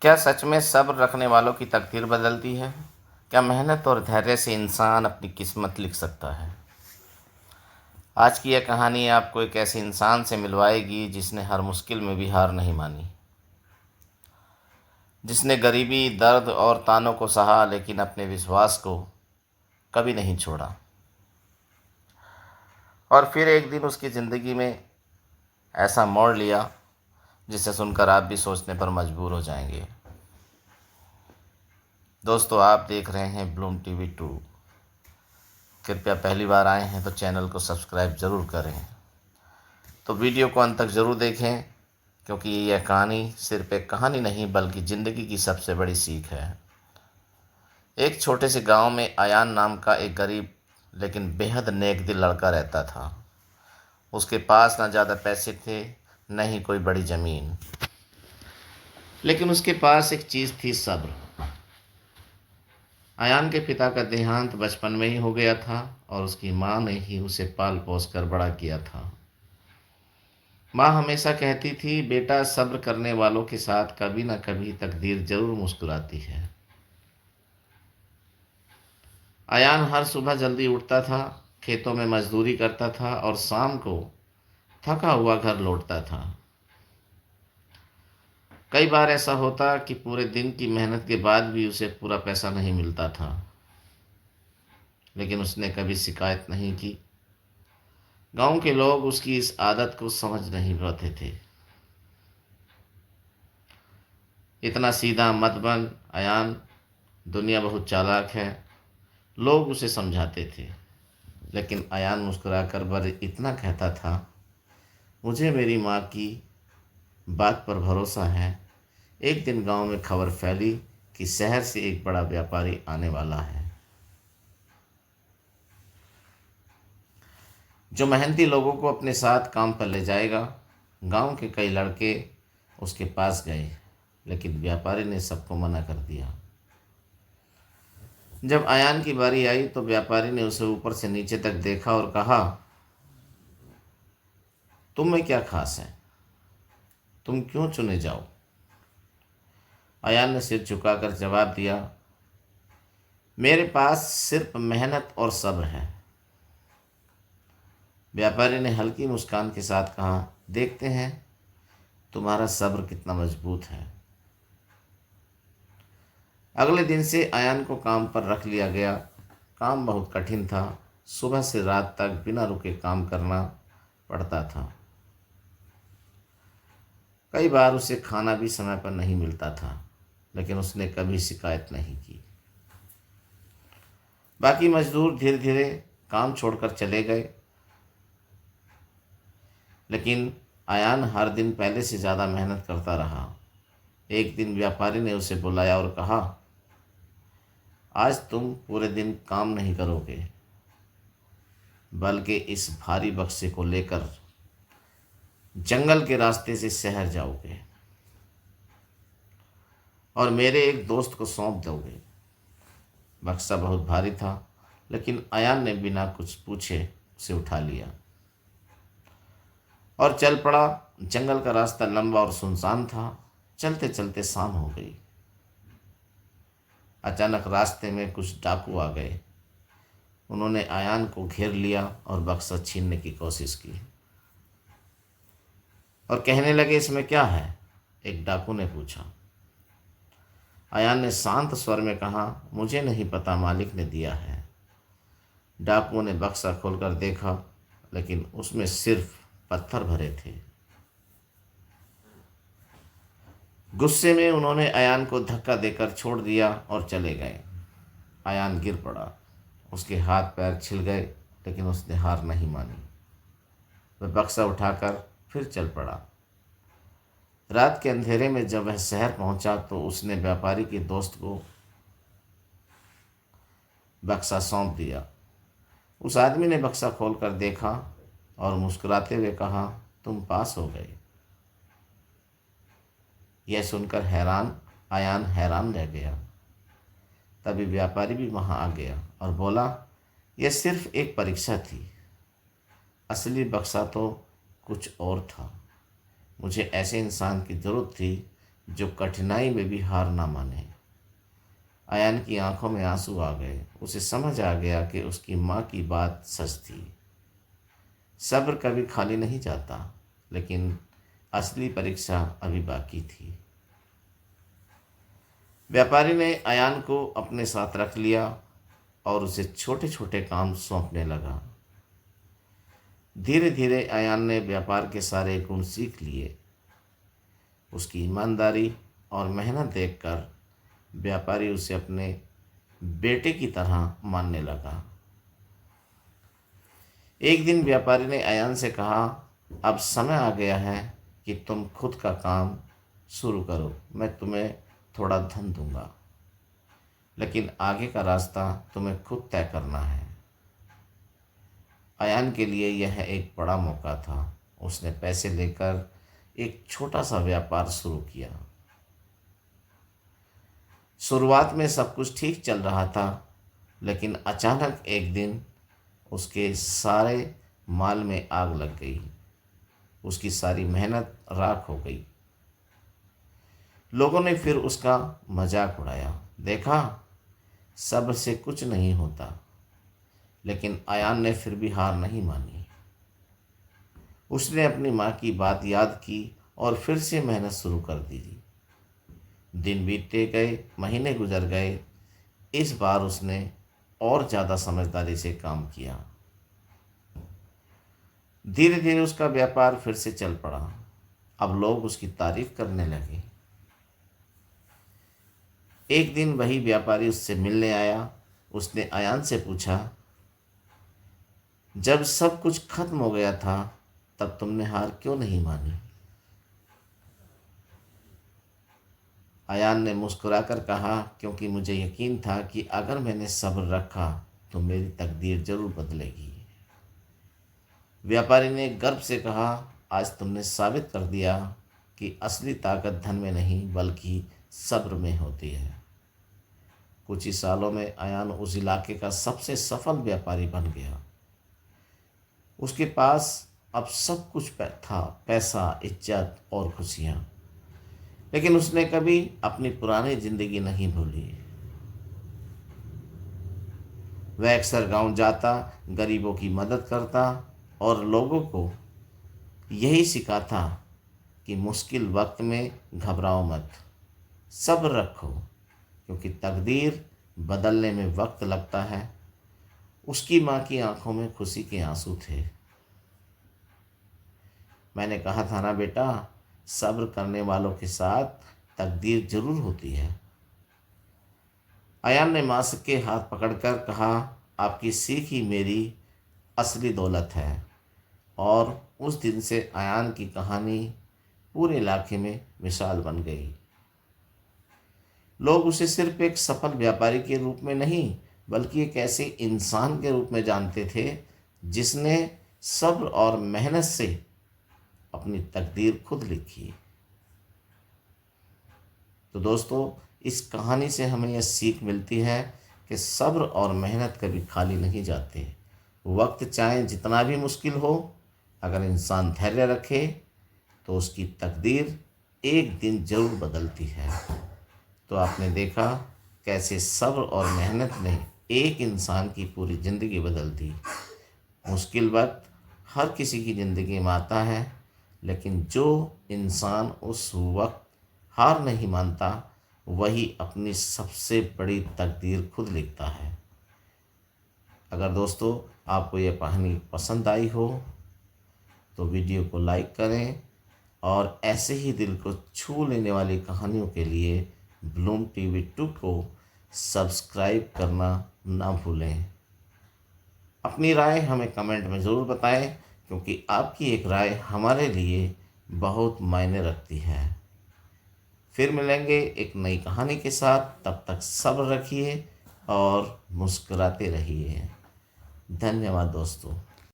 क्या सच में सब्र रखने वालों की तकदीर बदलती है? क्या मेहनत और धैर्य से इंसान अपनी किस्मत लिख सकता है? आज की यह कहानी आपको एक ऐसे इंसान से मिलवाएगी जिसने हर मुश्किल में भी हार नहीं मानी, जिसने गरीबी, दर्द और तानों को सहा लेकिन अपने विश्वास को कभी नहीं छोड़ा। और फिर एक दिन उसकी ज़िंदगी में ऐसा मोड़ लिया जिसे सुनकर आप भी सोचने पर मजबूर हो जाएंगे। दोस्तों, आप देख रहे हैं ब्लूम टीवी 2। कृपया पहली बार आए हैं तो चैनल को सब्सक्राइब ज़रूर करें। तो वीडियो को अंत तक ज़रूर देखें, क्योंकि यह कहानी सिर्फ एक कहानी नहीं बल्कि ज़िंदगी की सबसे बड़ी सीख है। एक छोटे से गांव में अयान नाम का एक गरीब लेकिन बेहद नेक दिल लड़का रहता था। उसके पास ना ज़्यादा पैसे थे, न ही कोई बड़ी ज़मीन, लेकिन उसके पास एक चीज़ थी, सब्र। अयान के पिता का देहांत बचपन में ही हो गया था और उसकी माँ ने ही उसे पाल पोस कर बड़ा किया था। माँ हमेशा कहती थी, बेटा, सब्र करने वालों के साथ कभी न कभी तकदीर जरूर मुस्कुराती है। अयान हर सुबह जल्दी उठता था, खेतों में मजदूरी करता था और शाम को थका हुआ घर लौटता था। कई बार ऐसा होता कि पूरे दिन की मेहनत के बाद भी उसे पूरा पैसा नहीं मिलता था, लेकिन उसने कभी शिकायत नहीं की। गांव के लोग उसकी इस आदत को समझ नहीं पाते थे। इतना सीधा मत बन अयान, दुनिया बहुत चालाक है, लोग उसे समझाते थे। लेकिन अयान मुस्कुराकर बस इतना कहता था, मुझे मेरी माँ की बात पर भरोसा है। एक दिन गांव में खबर फैली कि शहर से एक बड़ा व्यापारी आने वाला है, जो मेहनती लोगों को अपने साथ काम पर ले जाएगा। गांव के कई लड़के उसके पास गए, लेकिन व्यापारी ने सबको मना कर दिया। जब अयान की बारी आई तो व्यापारी ने उसे ऊपर से नीचे तक देखा और कहा, तुम में क्या खास है, तुम क्यों चुने जाओ? अयान ने सिर झुकाकर जवाब दिया, मेरे पास सिर्फ मेहनत और सब्र है। व्यापारी ने हल्की मुस्कान के साथ कहा, देखते हैं तुम्हारा सब्र कितना मजबूत है। अगले दिन से अयान को काम पर रख लिया गया। काम बहुत कठिन था, सुबह से रात तक बिना रुके काम करना पड़ता था। कई बार उसे खाना भी समय पर नहीं मिलता था, लेकिन उसने कभी शिकायत नहीं की। बाकी मजदूर धीरे धीरे काम छोड़कर चले गए, लेकिन अयान हर दिन पहले से ज़्यादा मेहनत करता रहा। एक दिन व्यापारी ने उसे बुलाया और कहा, आज तुम पूरे दिन काम नहीं करोगे, बल्कि इस भारी बक्से को लेकर जंगल के रास्ते से शहर जाओगे और मेरे एक दोस्त को सौंप दोगे। बक्सा बहुत भारी था, लेकिन अयान ने बिना कुछ पूछे उसे उठा लिया और चल पड़ा। जंगल का रास्ता लंबा और सुनसान था। चलते चलते शाम हो गई। अचानक रास्ते में कुछ डाकू आ गए। उन्होंने अयान को घेर लिया और बक्सा छीनने की कोशिश की और कहने लगे, इसमें क्या है? एक डाकू ने पूछा। अयान ने शांत स्वर में कहा, मुझे नहीं पता, मालिक ने दिया है। डाकुओं ने बक्सा खोलकर देखा, लेकिन उसमें सिर्फ पत्थर भरे थे। गुस्से में उन्होंने अयान को धक्का देकर छोड़ दिया और चले गए। अयान गिर पड़ा, उसके हाथ पैर छिल गए, लेकिन उसने हार नहीं मानी। वह बक्सा उठाकर फिर चल पड़ा। रात के अंधेरे में जब वह शहर पहुंचा तो उसने व्यापारी के दोस्त को बक्सा सौंप दिया। उस आदमी ने बक्सा खोलकर देखा और मुस्कुराते हुए कहा, तुम पास हो गए। यह सुनकर अयान हैरान रह गया। तभी व्यापारी भी वहां आ गया और बोला, यह सिर्फ एक परीक्षा थी, असली बक्सा तो कुछ और था। मुझे ऐसे इंसान की ज़रूरत थी जो कठिनाई में भी हार ना माने। अयान की आंखों में आंसू आ गए। उसे समझ आ गया कि उसकी माँ की बात सच थी। सब्र कभी खाली नहीं जाता, लेकिन असली परीक्षा अभी बाकी थी। व्यापारी ने अयान को अपने साथ रख लिया और उसे छोटे छोटे काम सौंपने लगा। धीरे धीरे अयान ने व्यापार के सारे गुण सीख लिए। उसकी ईमानदारी और मेहनत देखकर व्यापारी उसे अपने बेटे की तरह मानने लगा। एक दिन व्यापारी ने अयान से कहा, अब समय आ गया है कि तुम खुद का काम शुरू करो। मैं तुम्हें थोड़ा धन दूंगा, लेकिन आगे का रास्ता तुम्हें खुद तय करना है। अयान के लिए यह एक बड़ा मौका था। उसने पैसे लेकर एक छोटा सा व्यापार शुरू किया। शुरुआत में सब कुछ ठीक चल रहा था, लेकिन अचानक एक दिन उसके सारे माल में आग लग गई। उसकी सारी मेहनत राख हो गई। लोगों ने फिर उसका मजाक उड़ाया। देखा, सब्र से कुछ नहीं होता। लेकिन अयान ने फिर भी हार नहीं मानी। उसने अपनी माँ की बात याद की और फिर से मेहनत शुरू कर दी। दिन बीतते गए, महीने गुजर गए। इस बार उसने और ज़्यादा समझदारी से काम किया। धीरे धीरे उसका व्यापार फिर से चल पड़ा। अब लोग उसकी तारीफ करने लगे। एक दिन वही व्यापारी उससे मिलने आया। उसने अयान से पूछा, जब सब कुछ खत्म हो गया था तब तुमने हार क्यों नहीं मानी? अयान ने मुस्कुराकर कहा, क्योंकि मुझे यकीन था कि अगर मैंने सब्र रखा तो मेरी तकदीर जरूर बदलेगी। व्यापारी ने गर्व से कहा, आज तुमने साबित कर दिया कि असली ताकत धन में नहीं बल्कि सब्र में होती है। कुछ ही सालों में अयान उस इलाके का सबसे सफल व्यापारी बन गया। उसके पास अब सब कुछ था, पैसा, इज्जत और खुशियाँ। लेकिन उसने कभी अपनी पुरानी जिंदगी नहीं भूली। वह अक्सर गांव जाता, गरीबों की मदद करता और लोगों को यही सिखाता कि मुश्किल वक्त में घबराओ मत, सब्र रखो, क्योंकि तकदीर बदलने में वक्त लगता है। उसकी माँ की आंखों में खुशी के आंसू थे। मैंने कहा था ना बेटा, सब्र करने वालों के साथ तकदीर जरूर होती है। अयान ने माँ के हाथ पकड़कर कहा, आपकी सीख ही मेरी असली दौलत है। और उस दिन से अयान की कहानी पूरे इलाके में मिसाल बन गई। लोग उसे सिर्फ एक सफल व्यापारी के रूप में नहीं बल्कि एक ऐसे इंसान के रूप में जानते थे जिसने सब्र और मेहनत से अपनी तकदीर खुद लिखी। तो दोस्तों, इस कहानी से हमें यह सीख मिलती है कि सब्र और मेहनत कभी खाली नहीं जाते। वक्त चाहे जितना भी मुश्किल हो, अगर इंसान धैर्य रखे तो उसकी तकदीर एक दिन जरूर बदलती है। तो आपने देखा कैसे सब्र और मेहनत ने एक इंसान की पूरी ज़िंदगी बदल दी। मुश्किल वक्त हर किसी की ज़िंदगी में आता है, लेकिन जो इंसान उस वक्त हार नहीं मानता वही अपनी सबसे बड़ी तकदीर खुद लिखता है। अगर दोस्तों आपको यह कहानी पसंद आई हो तो वीडियो को लाइक करें और ऐसे ही दिल को छू लेने वाली कहानियों के लिए ब्लूम टीवी 2 को सब्सक्राइब करना ना भूलें। अपनी राय हमें कमेंट में ज़रूर बताएं, क्योंकि आपकी एक राय हमारे लिए बहुत मायने रखती है। फिर मिलेंगे एक नई कहानी के साथ। तब तक सब्र रखिए और मुस्कुराते रहिए। धन्यवाद दोस्तों।